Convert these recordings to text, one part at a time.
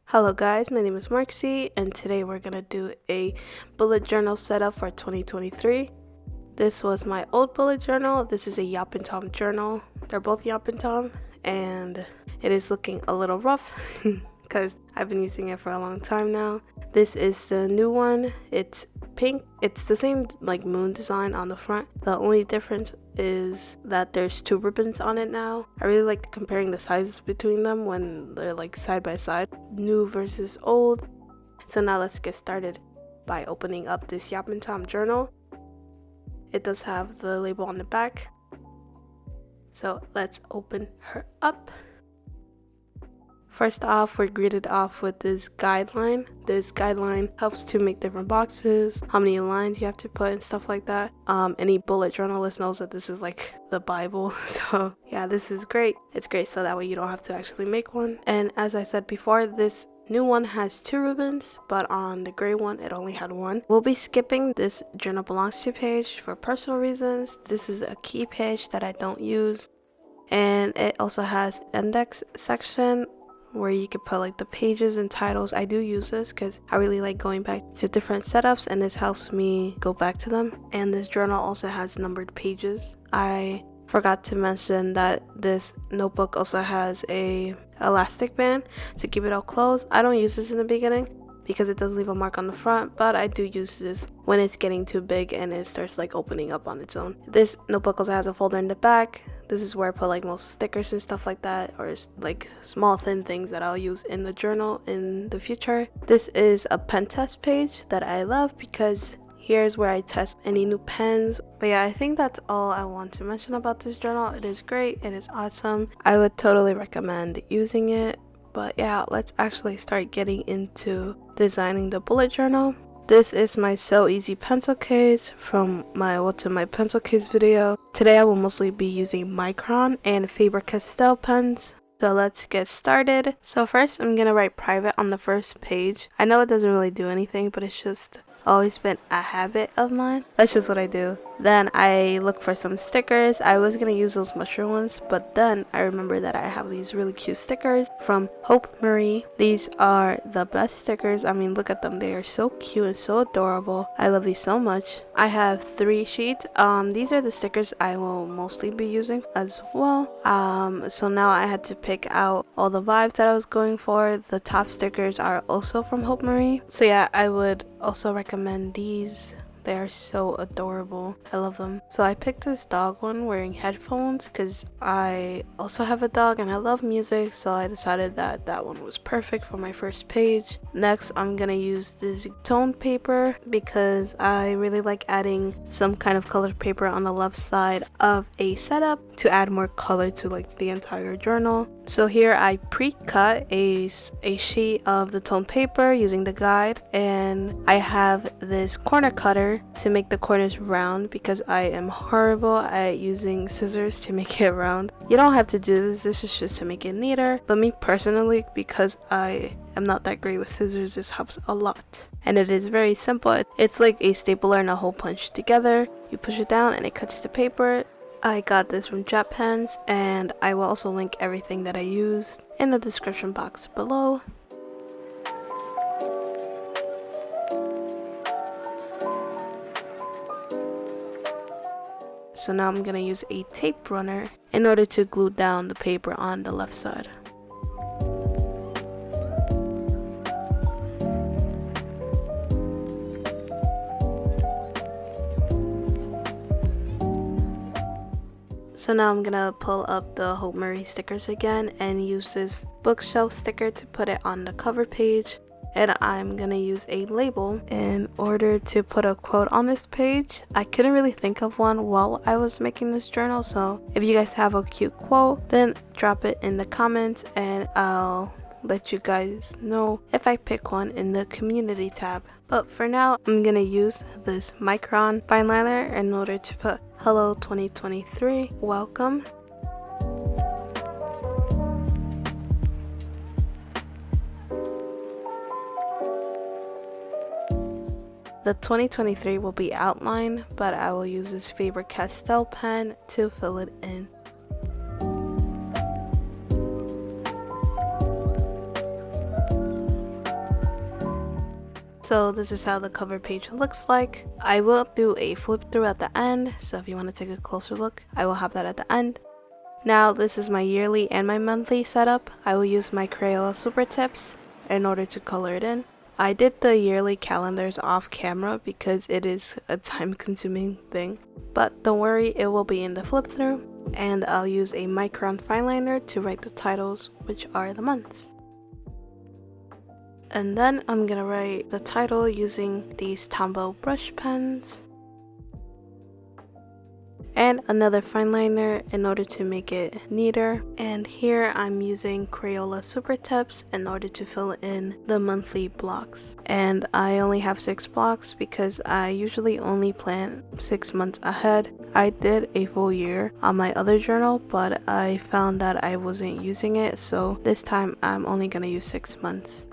Hello guys, my name is Marxii, and today we're gonna do a bullet journal setup for 2023. This was my old bullet journal. This is a Yap and Tom journal. They're both Yap and Tom, and it is looking a little rough because I've been using it for a long time now. This is the new one. It's pink. It's the same like moon design on the front. The only difference is that there's two ribbons on it now. I really like comparing the sizes between them when they're like side by side, new versus old. So now let's get started by opening up this Yap and Tom journal. It does have the label on the back, so let's open her up. First off, we're greeted off with this guideline. This guideline helps to make different boxes, how many lines you have to put and stuff like that. Any bullet journalist knows that this is like the Bible. So yeah, this is great. It's great so that way you don't have to actually make one. And as I said before, this new one has two ribbons, but on the gray one it only had one. We'll be skipping this journal belongs to page for personal reasons. This is a key page that I don't use. And it also has index section where you could put like the pages and titles. I do use this because I really like going back to different setups, and this helps me go back to them. And this journal also has numbered pages. I forgot to mention that this notebook also has a elastic band to keep it all closed. I don't use this in the beginning because it does leave a mark on the front, but I do use this when it's getting too big and it starts like opening up on its own. This notebook also has a folder in the back. This is where I put like most stickers and stuff like that, or like small thin things that I'll use in the journal in the future. This is a pen test page that I love because here's where I test any new pens. But yeah, I think that's all I want to mention about this journal. It is great, it is awesome. I would totally recommend using it. But yeah, let's actually start getting into designing the bullet journal. This is my SooEz pencil case from my What's in My Pencil Case video. Today I will mostly be using Micron and Faber Castell pens. So let's get started. So first I'm gonna write private on the first page. I know it doesn't really do anything, but it's just always been a habit of mine. That's just what I do. Then I look for some stickers. I was gonna use those mushroom ones, but then I remember that I have these really cute stickers from Hope Marie. These are the best stickers. I mean, look at them. They are so cute and so adorable. I love these so much. I have 3 sheets. These are the stickers I will mostly be using as well. So now I had to pick out all the vibes that I was going for. The top stickers are also from Hope Marie. So yeah, I would also recommend these. They are so adorable. I love them. So I picked this dog one wearing headphones because I also have a dog and I love music, so I decided that that one was perfect for my first page. Next, I'm gonna use this toned paper because I really like adding some kind of colored paper on the left side of a setup to add more color to like the entire journal. So here I pre-cut a sheet of the toned paper using the guide, and I have this corner cutter to make the corners round because I am horrible at using scissors to make it round. You don't have to do this. This is just to make it neater, but me personally, because I am not that great with scissors, this helps a lot. And it is very simple. It's like a stapler and a hole punch together. You push it down and it cuts the paper. I got this from Jet Pens, and I will also link everything that I used in the description box below. So now I'm gonna use a tape runner in order to glue down the paper on the left side. So now I'm gonna pull up the Hope Marie stickers again and use this bookshelf sticker to put it on the cover page. And I'm gonna use a label in order to put a quote on this page. I couldn't really think of one while I was making this journal, so if you guys have a cute quote, then drop it in the comments and I'll let you guys know if I pick one in the community tab. But for now, I'm gonna use this Micron fine liner in order to put hello 2023, welcome. The 2023 will be outlined, but I will use this Faber Castell pen to fill it in. So this is how the cover page looks like. I will do a flip through at the end, so if you want to take a closer look, I will have that at the end. Now this is my yearly and my monthly setup. I will use my Crayola super tips in order to color it in. I did the yearly calendars off camera because it is a time consuming thing. But don't worry, it will be in the flip through, and I'll use a Micron fine liner to write the titles, which are the months. And then I'm gonna write the title using these Tombow brush pens. And another fine liner in order to make it neater. And here I'm using Crayola super tips in order to fill in the monthly blocks. And I only have 6 blocks because I usually only plan 6 months ahead. I did a full year on my other journal, but I found that I wasn't using it, so this time I'm only gonna use 6 months.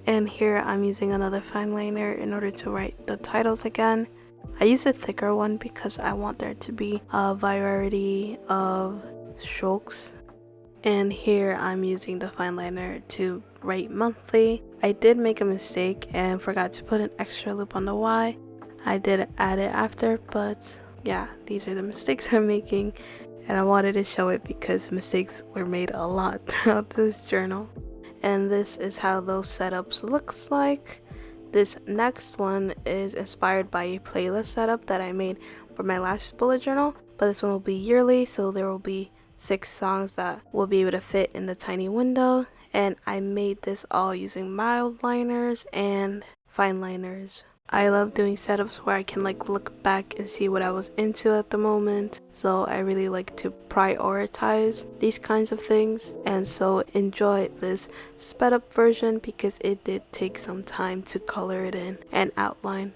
And here I'm using another fine liner in order to write the titles again. I use a thicker one because I want there to be a variety of strokes. And here I'm using the fine liner to write monthly. I did make a mistake and forgot to put an extra loop on the Y. I did add it after, but yeah, these are the mistakes I'm making, and I wanted to show it because mistakes were made a lot throughout this journal. And this is how those setups looks like. This next one is inspired by a playlist setup that I made for my last bullet journal, but this one will be yearly, so there will be 6 songs that will be able to fit in the tiny window. And I made this all using Mildliners and fine liners. I love doing setups where I can look back and see what I was into at the moment, so I really like to prioritize these kinds of things, and so enjoy this sped up version because it did take some time to color it in and outline.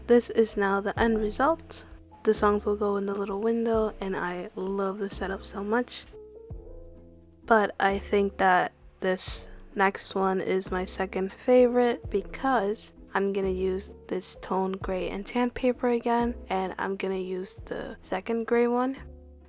This is now the end result. The songs will go in the little window, and I love the setup so much. But I think that this next one is my second favorite because I'm gonna use this tone gray and tan paper again, and I'm gonna use the second gray one.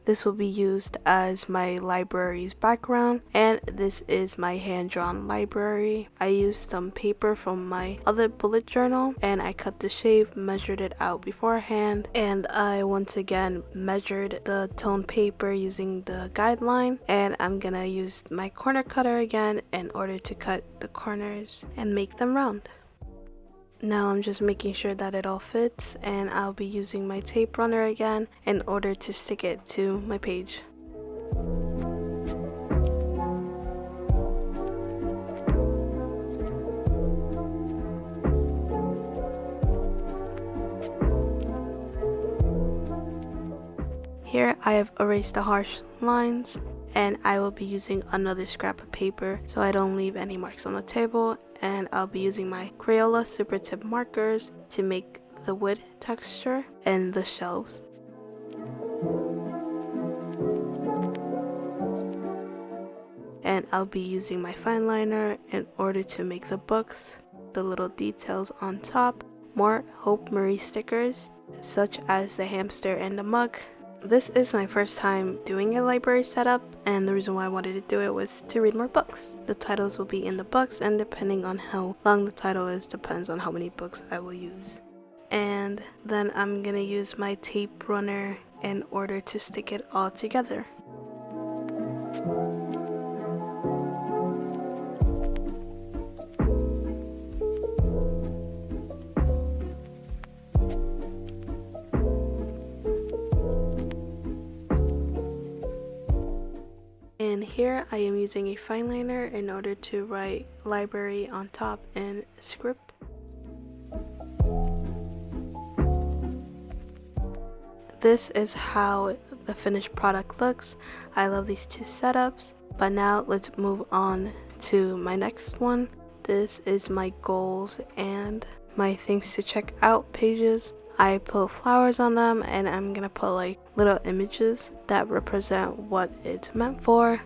This will be used as my library's background, and this is my hand-drawn library. I used some paper from my other bullet journal, and I cut the shape, measured it out beforehand, and I once again measured the tone paper using the guideline, and I'm gonna use my corner cutter again in order to cut the corners and make them round. Now I'm just making sure that it all fits, and I'll be using my tape runner again in order to stick it to my page. Here I have erased the harsh lines, and I will be using another scrap of paper so I don't leave any marks on the table, and I'll be using my Crayola super tip markers to make the wood texture and the shelves. And I'll be using my fine liner in order to make the books, the little details on top, more Hope Marie stickers such as the hamster and the mug. This is my first time doing a library setup, and the reason why I wanted to do it was to read more books. The titles will be in the books, and depending on how long the title is depends on how many books I will use. And then I'm gonna use my tape runner in order to stick it all together. And here I am using a fine liner in order to write library on top in script. This is how the finished product looks. I love these two setups, but now let's move on to my next one. This is my goals and my things to check out pages. I put flowers on them, and I'm gonna put like little images that represent what it's meant for.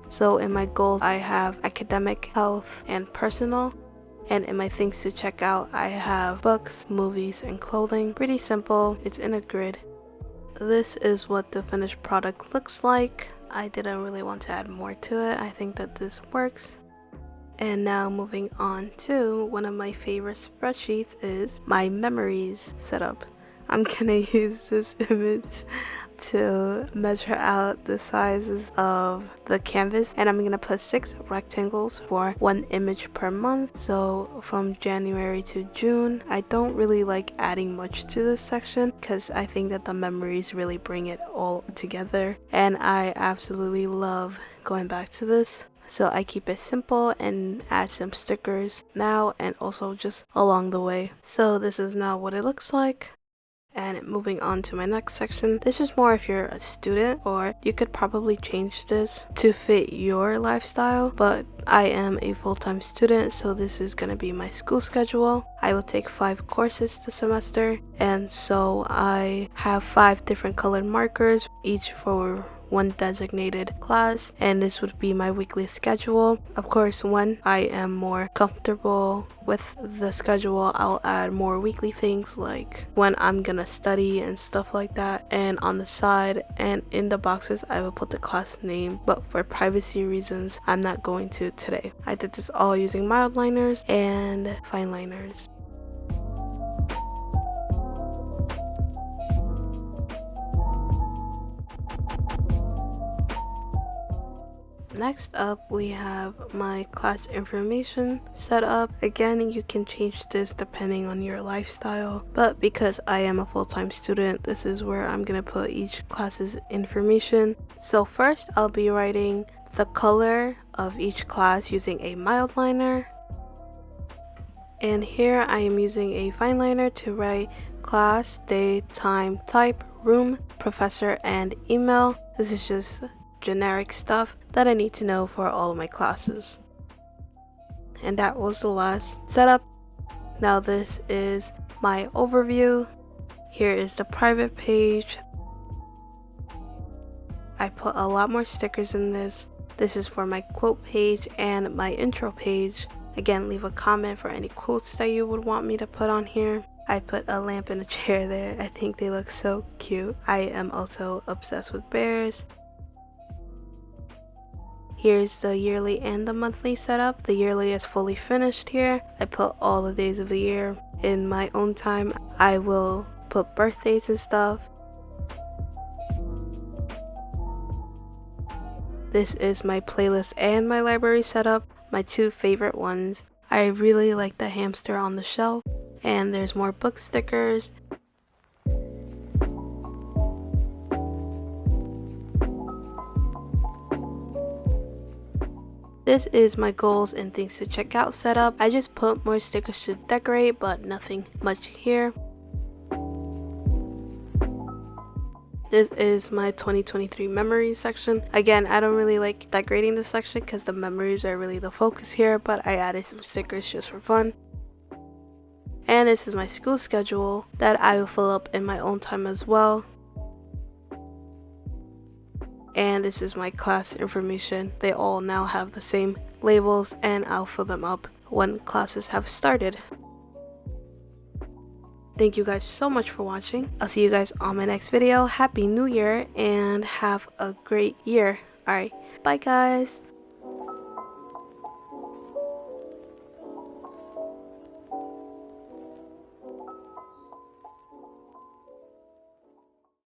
So in my goals, I have academic, health, and personal. And in my things to check out, I have books, movies, and clothing. Pretty simple. It's in a grid. This is what the finished product looks like. I didn't really want to add more to it. I think that this works. And now moving on to one of my favorite spreadsheets is my memories setup. I'm gonna use this image to measure out the sizes of the canvas, and I'm gonna put 6 rectangles for 1 image per month. So from January to June, I don't really like adding much to this section because I think that the memories really bring it all together, and I absolutely love going back to this. So I keep it simple and add some stickers now and also just along the way. So this is now what it looks like. And moving on to my next section, this is more if you're a student, or you could probably change this to fit your lifestyle, but I am a full-time student, so this is going to be my school schedule. I will take 5 courses this semester, and so I have 5 different colored markers, each for 1 designated class, and this would be my weekly schedule. Of course, when I am more comfortable with the schedule, I'll add more weekly things like when I'm gonna study and stuff like that. And on the side and in the boxes, I will put the class name, but for privacy reasons, I'm not going to today. I did this all using Mildliners and fine liners. Next up, we have my class information set up. Again, you can change this depending on your lifestyle, but because I am a full-time student, this is where I'm gonna put each class's information. So first, I'll be writing the color of each class using a mild liner. And here I am using a fine liner to write class, day, time, type, room, professor, and email. This is just generic stuff that I need to know for all of my classes. And that was the last setup. Now this is my overview. Here is the private page. I put a lot more stickers in this. This is for my quote page and my intro page. Again, leave a comment for any quotes that you would want me to put on here. I put a lamp and a chair there. I think they look so cute. I am also obsessed with bears. Here's the yearly and the monthly setup. The yearly is fully finished here. I put all the days of the year. In my own time, I will put birthdays and stuff. This is my playlist and my library setup, my 2 favorite ones. I really like the hamster on the shelf, and there's more book stickers. This is my goals and things to check out setup. I just put more stickers to decorate, but nothing much here. This is my 2023 memories section. Again, I don't really like decorating this section because the memories are really the focus here, but I added some stickers just for fun. And this is my school schedule that I will fill up in my own time as well. And this is my class information. They all now have the same labels, and I'll fill them up when classes have started. Thank you guys so much for watching. I'll see you guys on my next video. Happy New Year and have a great year. Alright, bye guys.